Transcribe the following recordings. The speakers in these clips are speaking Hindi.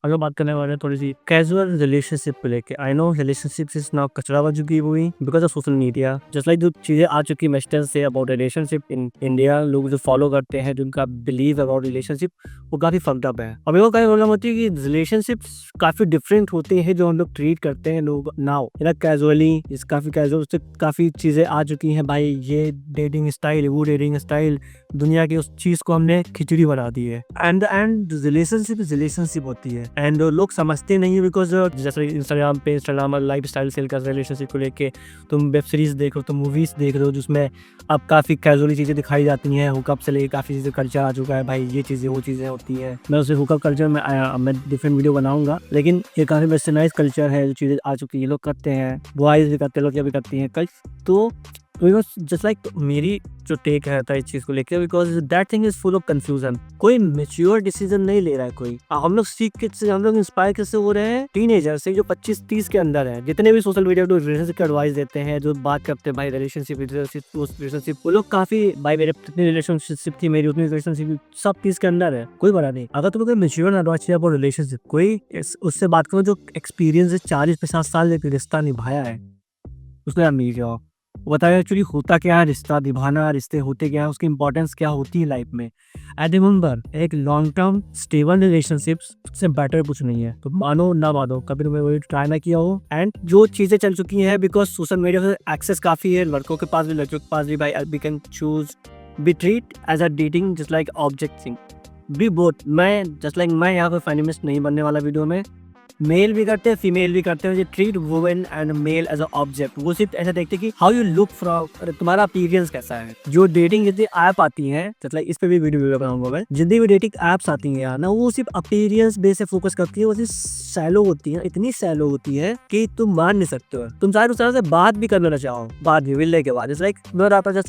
हम लोग बात करने वाले हैं थोड़ी सी कैजुअल रिलेशनशिप को लेके। I know relationship is now कचरा बन चुकी हुई because of social media. Just like जो चीजें आ चुकी western say about relationship in India, लोग जो फॉलो करते हैं, जिनका बिलीव अबाउट रिलेशनशिप वो काफी फक्ड अप है। और मेरे को कहीं प्रॉब्लम होती है कि रिलेशनशिप्स काफी डिफरेंट होते हैं जो हम लोग ट्रीट करते हैं लोग नाउ कैजुअली। इस काफी कैजुअल से काफी चीजें आ चुकी हैं भाई। ये डेटिंग स्टाइल, वो डेटिंग स्टाइल, दुनिया की उस चीज को हमने खिचड़ी बना दी है। एंड रिलेशनशिप होती है एंड लोग समझते नहीं है बिकॉज जैसे इंस्टाग्राम लाइफ स्टाइल सेल कर रिलेशनशिप को लेके। तुम वेब सीरीज देख रहे हो, तुम मूवीज देख रहे हो जिसमें अब काफी कैजुअली चीजें दिखाई जाती हैं। हुकअप से लेके काफी चीजें कल्चर आ चुका है भाई, ये चीजें वो चीजें होती हैं। मैं उसे हुकअप कल्चर में मैं डिफरेंट वीडियो बनाऊंगा, लेकिन ये काफी वेस्टर्नाइज कल्चर है। जो चीजें आ चुकी है लोग करते हैं, बॉयज भी करते हैं, लोग भी करती हैं कल। तो जस्ट लाइक मेरी जो टेक है था इस चीज को लेकर, because that thing is full of confusion. कोई मेच्योर डिसीजन नहीं ले रहा है कोई। हम लोग सीख के, हम लोग इंस्पायर कैसे हो रहे हैं टीनेजर से जो 25-30 के अंदर है। जितने भी सोशल मीडिया रिलेशनशिप के एडवाइस देते हैं, जो बात करते हैं भाई रिलेशनशिप, वो लोग काफी भाई मेरे जितनी रिलेशनशिप थी मेरी उतनी रिलेशनशिप सब 30 के अंदर है। कोई बड़ा नहीं। अगर तुम्हें कोई मेच्योर एडवाइस चाहिए अबाउट रिलेशनशिप, कोई उससे बात करो जो एक्सपीरियंस है, 40-50 साल एक रिश्ता निभाया है, उसने आप मिल जाओ। वो बताया एक्चुअली होता क्या है रिश्ता निभाना, रिश्ते होते क्या है, उसकी इंपॉर्टेंस क्या होती है लाइफ में। एंड रिमेंबर, एक लॉन्ग टर्म स्टेबल रिलेशनशिप से बेटर कुछ नहीं है। तो मानो ना मानो, कभी तुमने वही ट्राई ना किया हो। एंड जो चीजें चल चुकी हैं बिकॉज सोशल मीडिया से एक्सेस काफी है, लड़कों के पास भी लड़कियों के पास भी भाई। We can choose be treat as a dating just like object thing be both. मैं जस्ट लाइक मैं यहाँ पे फेमिनिस्ट नहीं बनने वाला वीडियो में। मेल भी करते हैं, फीमेल भी करते हैं। Treat women and male as a object. वो सिर्फ ऐसा देखते हैं कि हाउ यू लुक फ्रॉम, तुम्हारा अपीयरेंस कैसा है। जो डेटिंग जितनी ऐप आती हैं, मतलब इस पे भी वीडियो बनाऊंगा मैं, जितनी भी डेटिंग ऐप्स आती हैं यार ना, वो सिर्फ अपीयरेंस बेस से फोकस करती है। वो सिर्फ सैलो होती है, इतनी सैलो होती है कि तुम मान नहीं सकते हो। तुम शायद उस तरह से बात भी करना चाहो बाद में मिलने के बाद। जस्ट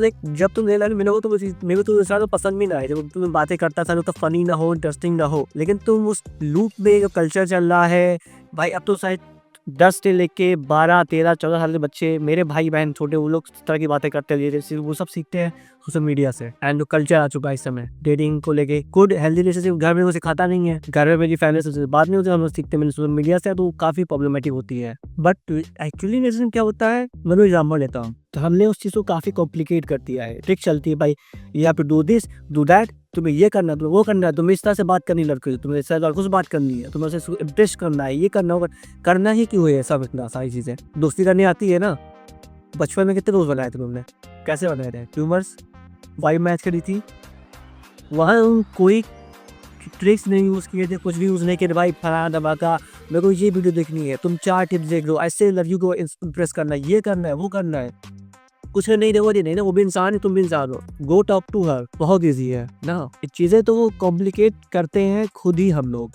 लाइक जब तुम रियल लाइफ में मिलोगे तो मेरे को तो शायद पसंद भी ना आए। जब तुम बातें करता था तो फनी ना हो, इंटरेस्टिंग ना हो, लेकिन तुम उस लूप में जो कल्चर चल रहा है भाई, अब तो शायद 10 से लेके 12, 13, 14 साल के बच्चे, मेरे भाई बहन छोटे, वो लोग इस तरह की बातें करते हैं। वो सब सीखते हैं सोशल मीडिया से। एंड जो कल्चर आ चुका है इस समय डेटिंग को लेके, गुड हेल्दी रिलेशनशिप घर में वो सिखाता नहीं है। घर में मेरी फैमिली से बात नहीं होती, हम लोग सीखते हैं सोशल मीडिया से, तो काफी प्रॉब्लमेटिक होती है। बट एक्चुअली रिलेशन क्या होता है, मैं एग्जाम्पल लेता हूँ। तो हमने उस चीज को काफी कॉम्प्लिकेट कर दिया है। ट्रिक चलती है भाई, you have to do this, do that, तुम्हें ये करना है, तुम्हें वो करना है, तुम्हें इस तरह से बात करनी लड़के, तुम्हें इस तरह लड़कों से बात करनी है, तुम्हें उसे इम्प्रेस करना है, ये करना होगा। करना ही क्यों है सब इतना सारी चीजें? दोस्ती करनी आती है ना। बचपन में कितने दोस्त बनाए थे तुमने? कैसे बनाए थे? ट्यूमर्स 5 मैच करी थी, वहाँ कोई ट्रिक्स नहीं यूज किए थे, कुछ भी यूज नहीं किए भाई। फलाना धमाका, मेरे को ये वीडियो देखनी है, तुम 4 टिप्स देख लो, ऐसे लड़कियों को इम्प्रेस करना है, ये करना है, वो करना है। कुछ नहीं देखो, नहीं ना, वो भी इंसान है, तुम भी इंसान हो। गो टॉक टू हर, बहुत ईजी है ना। ये चीजें तो वो कॉम्प्लिकेट करते हैं खुद ही हम लोग।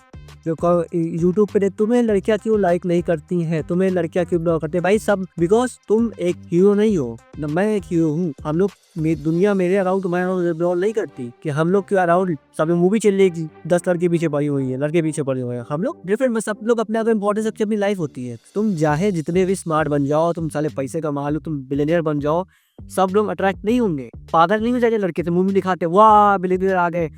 जो यूट्यूब पे तुम्हें लड़कियां क्यों लाइक नहीं करती हैं, तुम्हें लड़कियां क्यों ब्लॉक करते हैं भाई, सब बिकॉज तुम एक हीरो नहीं हो ना, मैं एक हीरो हूँ। हम लोग दुनिया मेरे अराउंड तुम्हारे ब्लॉक नहीं करती कि हम लोग क्यों अराउंड सब मूवी चल रही 10 लड़के पीछे पड़ी हुई है, लड़के पीछे पड़े हुए हैं। हम लोग डिफरेंट में, सब लोग अपने आप में इंपॉर्टेंस रखते, अपनी लाइफ होती है। तुम चाहे जितने भी स्मार्ट बन जाओ, तुम साले पैसे कमा लो, तुम बिलियनियर बन जाओ, सब लोग अट्रैक्ट नहीं होंगे। पागल नहीं हो जाएंगे लड़के से मूवी दिखाते वाह बिलियनियर आ गए।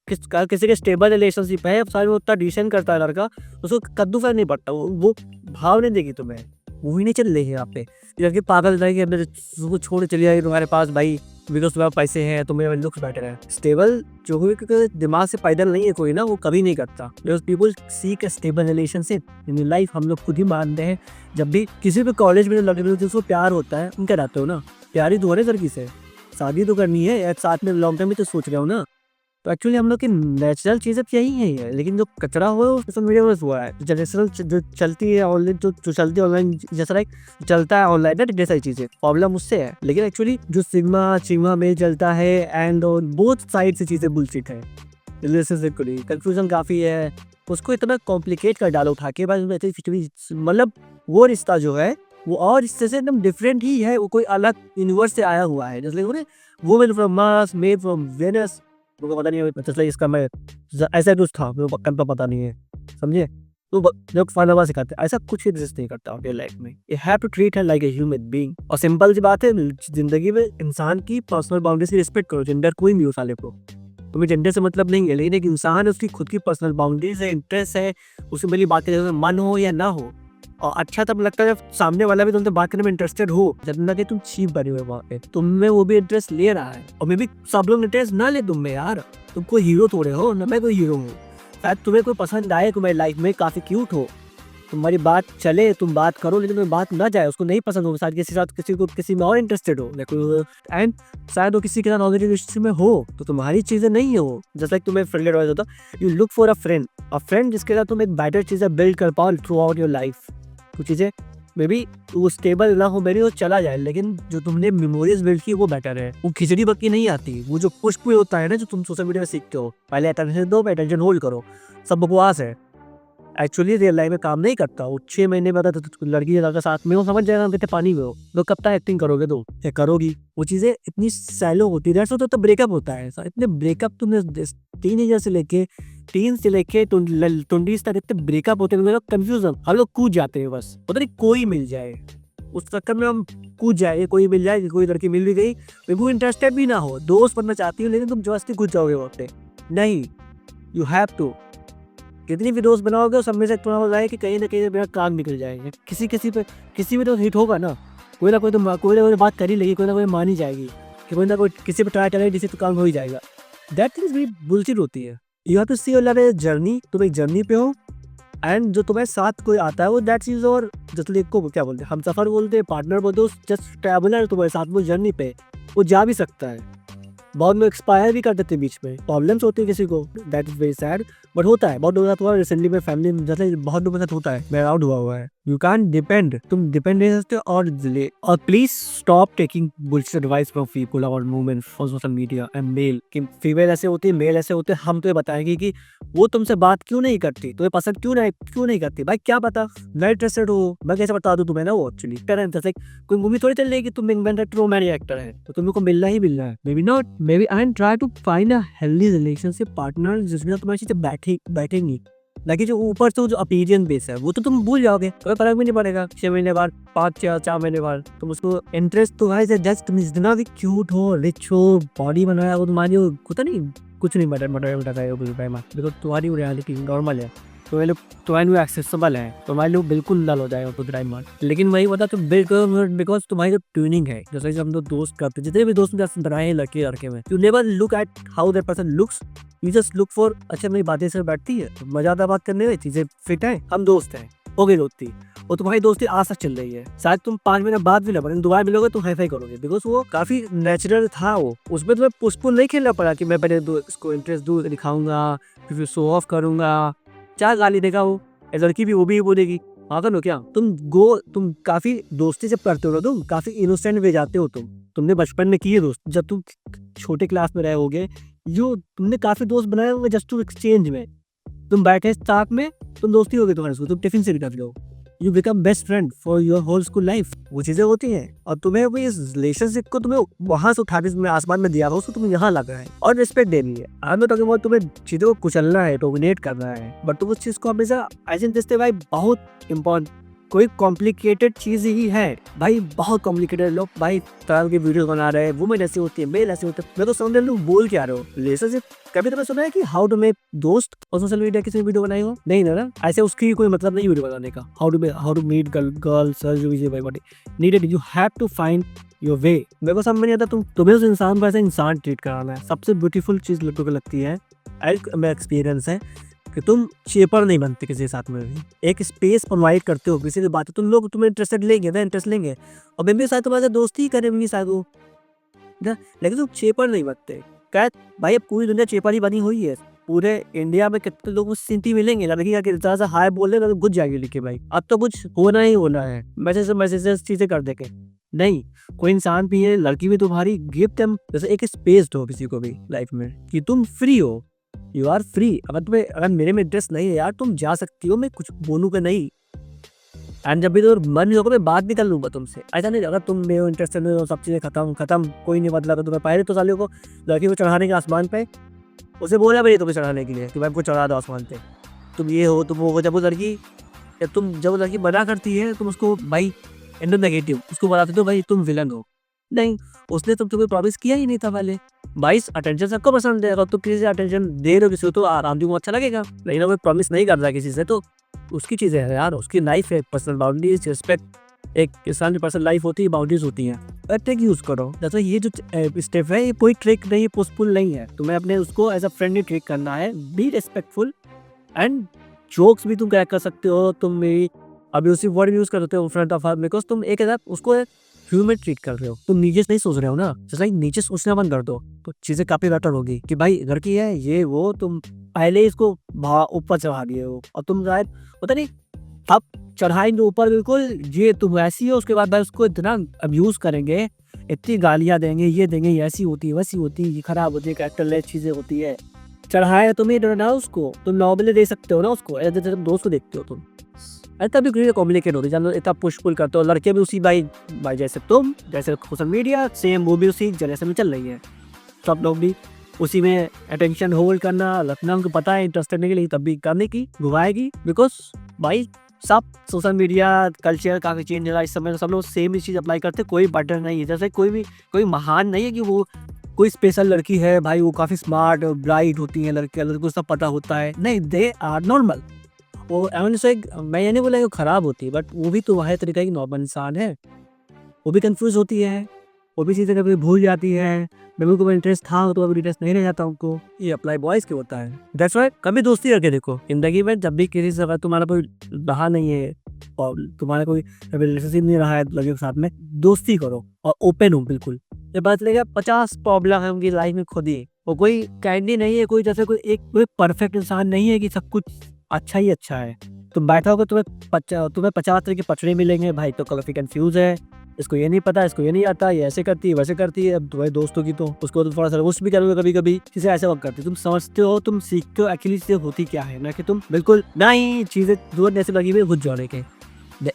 किसी के स्टेबल रिलेशनशिप है, सारे में उतना डिसेंट करता है लड़का, उसको कद्दू फैर नहीं पड़ता, वो भाव नहीं देगी तुम्हें। मूवी नहीं चल रही है यहाँ पे, लड़के पागल रहेंगे, छोड़ चली जाएगी तुम्हारे पास भाई, बिकॉज तुम्हारे पैसे हैं, तुम्हें लुक्स बेटर है। स्टेबल जो हुई, क्योंकि दिमाग से पैदल नहीं है कोई ना, वो कभी नहीं करता। People seek a stable relationship in life. हम लोग खुद ही मानते हैं, जब भी किसी भी कॉलेज में लड़के जिसको प्यार होता है, उनके रहते हो ना, प्यार ही तो हो रहे लड़की से, शादी तो करनी है, साथ में लॉन्ग टर्म भी तो सोच रहे हो ना। तो एक्चुअली हम लोग की नेचुरल चीज़ें यही है, लेकिन जो कचरा हुआ है वो सोशल मीडिया में हुआ है। जनरेशनल जो चलती है ऑनलाइन, जो चलती है ऑनलाइन, जैसा लाइक चलता है ऑनलाइन ना, ढेर सारी चीज़ें, प्रॉब्लम उससे है। लेकिन एक्चुअली जो सिग्मा में चलता है एंड बोथ साइड से चीज़ें बुलशिट है। रिलेशनशिप को लिए कंफ्यूजन काफ़ी है, उसको इतना कॉम्प्लिकेट कर डालो उठा के, मतलब वो रिश्ता जो है वो और रिश्ते से एकदम डिफरेंट ही है, वो कोई अलग यूनिवर्स से आया हुआ है। जैसे women from Mars, made from Venus, मुझे पता नहीं है, मतलब इसका मैं ऐसा कुछ था, मेरे को पता नहीं है, समझे? तो लोग फालतू सिखाते हैं, ऐसा कुछ एग्जिस्ट नहीं करता अपने लाइफ में। You have to treat her like a human being. और सिंपल सी बात है, जिंदगी में इंसान की पर्सनल बाउंड्रीज की रिस्पेक्ट करो, जेंडर कोई भी हो साले को। तुम्हें जेंडर से मतलब नहीं है, लेकिन एक इंसान है, उसकी खुद की पर्सनल बाउंड्रीज है, इंटरेस्ट है, उससे मेरी बात करने में मन हो या ना हो। और अच्छा तब लगता है जब सामने वाला भी तुमसे बात करने में इंटरेस्टेड हो, जब ना कि तुम चीप बने हुए वहाँ पे, तुम में वो भी इंटरेस्ट ले रहा है। और मे भी सब लोग इंटरेस्ट ना ले तुम में यार, तुम कोई हीरो थोड़े हो ना, मैं कोई हीरो हूँ। शायद तुम्हें कोई पसंद आए, तुम्हारी लाइफ में काफी क्यूट हो, तुम्हारी बात चले, तुम बात करो, लेकिन तुम्हें बात ना जाए, उसको नहीं पसंद हो, शायद किसी को किसी में और इंटरेस्टेड हो, एंड शायद वो किसी के साथ ऑलरेडी रिलेशनशिप में हो, तो तुम्हारी चीजें नहीं हो। जस्ट लाइक तुम्हें फ्रेंड एडवाइस होता, you look for a friend जिसके साथ तुम एक बेटर चीजें बिल्ड कर पाओ थ्रू आउट योर लाइफ। कुछ चीजें मे बी वो स्टेबल ना हो, मेरी वो चला जाए, लेकिन जो तुमने मेमोरीज बिल्ड की वो बेटर है। वो खिचड़ी पक्की नहीं आती, वो जो पुश पुश होता है ना, जो तुम सोशल मीडिया में सीखते हो, पहले अटेंशन दो, अटेंशन होल्ड करो, सब बकवास है। एक्चुअली रियल लाइफ में काम नहीं करता। वो 6 महीने बाद लड़की लड़का साथ में हो, समझ जाएगा कितने पानी में हो, तो कब तक एक्टिंग करोगे तुम या करोगी। वो चीजें इतनी सैलो होती है, तो ब्रेकअप होता है। इतने ब्रेकअप तुमने टीनेजर से लेके टीन से लेके 20s तक इतने ब्रेकअप होते हैं, कंफ्यूजन, हम लोग कूद जाते हैं बस, पता नहीं कोई मिल जाए, उस चक्कर में हम कूद जाए, कोई मिल जाए, कोई लड़की मिल भी गई, वो इंटरेस्टेड भी ना हो, दोस्त बनना चाहती हो, लेकिन तुम जबरदस्ती कूद जाओगे वहाँ पे। नहीं, यू हैव टू, कितनी भी दोस्त बनाओगे सब में से इतना हो जाए कि कहीं ना कहीं मेरा काम निकल जाएगा, किसी भी तो हिट होगा ना, कोई ना कोई बात कर ही लेगी, कोई ना कोई मान ही जाएगी कि कोई ना कोई किसी पे ट्राई करेगी, जिससे तो काम हो ही जाएगा। दैट थिंग्स बड़ी बुलशिट होती है। You have to see your life as journey, तुम एक जर्नी पे हो, एंड जो तुम्हारे साथ कोई आता है वो दैट चीज, और जैसे को क्या बोलते हैं, हम सफर बोलते हैं, पार्टनर बोलते हैं, जस्ट ट्रैवलर तुम्हारे साथ वो जर्नी पे, वो जा भी सकता है, बहुत लोग एक्सपायर भी कर देते हैं, बीच में प्रॉब्लम्स होती है किसी को, that is very sad, but होता है, बहुत लोगों के साथ हुआ रिसेंटली में, फैमिली में, जैसे बहुत लोगों के साथ होता है, मेरा आउट हुआ है। यू कैन डिपेंड, तुम डिपेंड नहीं सकते, और please stop taking bullshit advice from people और women on social media and male, कि फीमेल ऐसे होती है, मेल ऐसे होते हैं, हम तुम्हें बताएंगे कि वो तुमसे बात क्यों नहीं करती, तुम्हें पसंद क्यों नहीं करती, भाई क्या पता नहीं इंटरेस्टेड हो, मैं कैसे बता दूं तुम्हें ना, वो एक्चुअली जैसे कोई मूवी थोड़ी चल रही तुम मेन एक्टर हो, मैं एक्टर है, तो तुमको मिलना ही मिलना है, maybe not, maybe I try to find a healthy relationship partner जिसमें तुम्हारी चीजें बैठेंगी, लेकिन जो ऊपर से जो अपीरियंस बेस है वो तो तुम भूल जाओगे, कोई फर्क भी नहीं पड़ेगा, 6 महीने बाद, 4 महीने बाद तुम उसको इंटरेस्ट तो है, जस्ट तुम जितना भी क्यूट हो, रिच हो, बॉडी बनाया हो तुम्हारी, होता नहीं कुछ नहीं बिकॉज तुम्हारी रियलिटी नॉर्मल है, तुम्हारे लिए एक्सेसिबल है, तुम्हारे लिए बिल्कुल लल हो जाएगा कुछ टाइम बाद, लेकिन वही बता तुम बिकॉज तुम्हारी जो ट्यूनिंग है, जैसे हम लोग दोस्त करते हैं, जितने भी दोस्त बनाए हैं लड़के में, you never look at how that person looks, you just look for, अच्छा मेरी बातें से बैठती है, मजा आता बात करने में, चीजें फिट है, हम दोस्त हैं, हो गई दोस्ती, और तुम्हारी दोस्ती आज तक चल रही है, शायद तुम 5 महीने बाद भी ना, दोबारा मिलोगे तो हाई फाई करोगे, बिकॉज वो काफी नेचुरल था, वो उसमें तुम्हें पुष्पुल नहीं खेलना पड़ा कि मैं पहले इसको इंटरेस्ट दूर दिखाऊंगा, फिर शो ऑफ करूंगा, क्या गाली देगा वो, लड़की भी वो भी बोलेगी, हाँ नो क्या, तुम काफी दोस्ती जब करते हो ना, तुम काफी इनोसेंट वे जाते हो, तुमने बचपन में किए दोस्त, जब तुम छोटे क्लास में रहे होगे, जो तुमने काफी दोस्त बनाए होंगे जस्ट टू एक्सचेंज में, तुम बैठे साथ में, तुम दोस्ती हो गई तुम्हारे स्कूल, तुम टिफिन से भी कर लो, you become best friend for your whole school life, वो चीजें होती हैं, और तुम्हें वो इस रिलेशनशिप को तुम्हें वहां से उठा के तुमने आसमान में दिया था, उसको तुम्हें यहाँ लगा है और रिस्पेक्ट देनी है, I am not talking about तुम्हें चीजों को कुचलना है, डोमिनेट करना है, बट तुम उस चीज को हमेशा ऐसे देखते भाई, बहुत इंपॉर्टेंट, कोई कॉम्प्लिकेटेड चीज ही है भाई, बहुत कॉम्प्लिकेटेड, लोग भाई तरह की वीडियो बना रहे हैं, वुमेन ऐसी होती है, मेल ऐसे होते हैं, मैं तो समझ लोग बोल क्या रहे हो, रिलेशनशिप कभी तुमने सुना है कि हाउ टू मेक दोस्त और सोशल मीडिया किसी वीडियो बनाई हो, नहीं ना, ऐसे उसकी कोई मतलब नहीं वीडियो बनाने का, how to meet girls needed, you have to find your way, मेरे को समझ नहीं आता तुम्हें उस इंसान को ऐसे इंसान ट्रीट कराना है, सबसे ब्यूटीफुल चीज लोगों को लगती है, मेरा एक्सपीरियंस है कि तुम चेपर नहीं बनते किसी के साथ में भी, एक स्पेस प्रोवाइड करते हो किसी की बात, तुम लोग तुम्हें इंटरेस्टेड लेंगे ना, इंटरेस्ट लेंगे, और मैं भी शायद तुम्हारे दोस्ती ही करेंगी शायद वो ना, लेकिन तुम चेपर नहीं बनते, क्या भाई, अब पूरी दुनिया चेपर ही बनी हुई है, पूरे इंडिया में कितने लोग सिंटी मिलेंगे, लड़की का जरा हाय बोल रहे तो घुस जाएगी लिखे भाई, अब तो कुछ होना ही होना है, मैसेज चीजें कर देके, नहीं, कोई इंसान भी है, लड़की भी तुम्हारी, गिव देम जैसे एक स्पेस दो किसी को भी लाइफ में, कि तुम फ्री हो, यू आर फ्री, अगर मेरे में इंटरेस्ट नहीं है यार, तुम जा सकती हो, मैं कुछ बोलूंगा नहीं, एंड जब भी तो मन होगा मैं बात भी कर लूंगा तुमसे, ऐसा नहीं, अगर तुम मेरे इंटरेस्टेड नहीं हो, सब चीजें खत्म, कोई नहीं मतलब, तुम्हें पहले तो साले को लड़की को चढ़ाने के आसमान पे, उसे बोला भाई तुम्हें चढ़ाने के लिए कि भाई को चढ़ा दो आसमान पे, तुम ये हो तुम वो, जब वो लड़की मना करती है, तुम उसको भाई नेगेटिव उसको बताते हो भाई तुम विलन हो, नहीं, उसने तुम्हें प्रॉमिस किया ही नहीं था पहले, भाई अटेंशन सबको पसंद है, अगर तुम किसी से अटेंशन दे रहे हो किसी को तो आराम को अच्छा लगेगा, लेकिन अगर प्रॉमिस नहीं कर रहा किसी से तो उसकी चीज़ें है यार, उसकी लाइफ है, पर्सनल बाउंड्रीज रिस्पेक्ट, एक इंसान की पर्सनल लाइफ होती है, बाउंड्रीज होती हैं, ट्रिक यूज़ करो। जैसे ये जो स्टेप है ये कोई ट्रिक नहीं, पुशपुल नहीं है, तुम्हें अपने उसको एज अ फ्रेंडली ट्रीट करना है, बी रिस्पेक्टफुल एंड जोक्स भी तुम क्रैक कर सकते हो, तुम मेरी अब्यूसिव वर्ड यूज़ करते हो फ्रंट ऑफ हर, बिकॉज तुम एक उसको ह्यूमन ट्रीट कर रहे हो, तुम नीचे से नहीं सोच रहे हो ना, जैसे नीचे सोचना बंद कर दो तो चीज़ें काफ़ी बेटर होगी कि भाई लड़की है ये वो, तुम पहले ही इसको ऊपर चढ़ा दिए हो और तुम शायद पता नहीं अब चढ़ाएंगे ऊपर बिल्कुल, ये तुम ऐसी हो, उसके बाद भाई उसको इतना अब्यूज़ करेंगे, इतनी गालियाँ देंगे, ये देंगे, ये ऐसी होती है वैसी होती है, ये खराब होती है, कैरेक्टरलेस चीज़ें होती है, चढ़ाया तुम्हें डरना उसको, तुम नॉर्मली दे सकते हो ना उसको, जैसे तुम दोस्त को देखते हो तुम, तभी किसी कॉम्युनिकेट होती है, इतना पुश पुल करते हो, लड़के भी उसी भाई भाई जैसे तुम, जैसे सोशल मीडिया सेम वो भी उसी जनरेशन में चल रही है, सब लोग भी उसी में अटेंशन होल्ड करना, रखना, उनको पता है इंटरेस्टेड नहीं के लिए तब भी करने की घुमाएगी, बिकॉज भाई सब सोशल मीडिया कल्चर काफ़ी चेंज है इस समय, सब लोग सेम ही चीज़ अप्लाई करते, कोई बटर नहीं है, जैसे कोई महान नहीं है कि वो कोई स्पेशल लड़की है भाई, वो काफ़ी स्मार्ट ब्राइट होती है लड़के को सब पता होता है, नहीं, दे आर नॉर्मल। वो से मैं ये नहीं बोला कि वो ख़राब होती है, बट वो भी तो वह तरीका की नॉर्मल इंसान है, वो भी कंफ्यूज होती है, वो भी चीज़ें कभी भूल जाती है, मेरे को इंटरेस्ट था तो अभी इंटरेस्ट नहीं रह जाता उनको, ये अप्लाई बॉयज़ के होता है। दैट्स व्हाई कभी दोस्ती करके देखो ज़िंदगी में, जब भी किसी से अगर तुम्हारा कोई रहा नहीं है और तुम्हारा कोई रिलेशनशिप नहीं रहा है लड़कियों के साथ में, दोस्ती करो और ओपन हो बिल्कुल। ये बात लेगा 50 प्रॉब्लम है उनकी लाइफ में खुद ही, वो कोई कैंडी नहीं है, कोई जैसे कोई परफेक्ट इंसान नहीं है कि सब कुछ अच्छा ही अच्छा है। तुम बैठा होगा तुम्हें 50 तरह के पचड़े मिलेंगे भाई, तो काफ़ी कंफ्यूज है, इसको ये नहीं पता, इसको ये नहीं आता, ये ऐसे करती है वैसे करती है, अब तुम्हारे दोस्तों की तो उसको तो थोड़ा सा रोस्ट भी करोगे कभी कभी, किसी ऐसे वक्त करती है, तुम समझते हो, तुम सीखते हो एक्चुअली चीज़ें होती क्या है, ना कि तुम बिल्कुल नहीं चीज़ें दूर ऐसे लगी हुई घुस जाने के।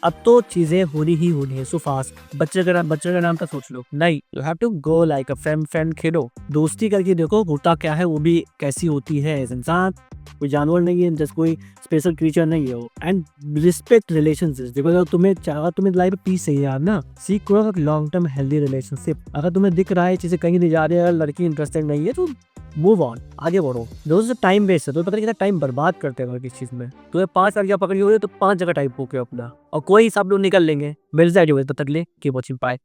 अब तो चीज़ें होनी ही होनी है, सो फास्ट। बच्चे का नाम का सोच लो, नहीं, you have to go like a friend खेलो, दोस्ती करके देखो होता क्या है, वो भी कैसी होती है, इंसान कोई जानवर नहीं है, जैसे कोई स्पेशल क्रीचर नहीं है वो, एंड रिस्पेक्ट रिलेशनशिप। देखो अगर तुम्हें लाइफ में पीस चाहिए यार ना, सीख करो लॉन्ग टर्म हेल्दी रिलेशनशिप। अगर तुम्हें दिख रहा है चीज़ें कहीं नहीं जा रही है, अगर लड़की इंटरेस्टेड नहीं है तो मूव ऑन, आगे बढ़ो। दोस्तों टाइम वेस्ट है, तो पता नहीं कितना टाइम बर्बाद करते हैं किस चीज़ में, तुम्हें 5 लड़कियाँ पकड़ी हो रही है तो 5 जगह टाइम पोके अपना, और कोई सब लोग निकल लेंगे। मिल जाए जो तब तक ले, कीप वॉचिंग, बाय।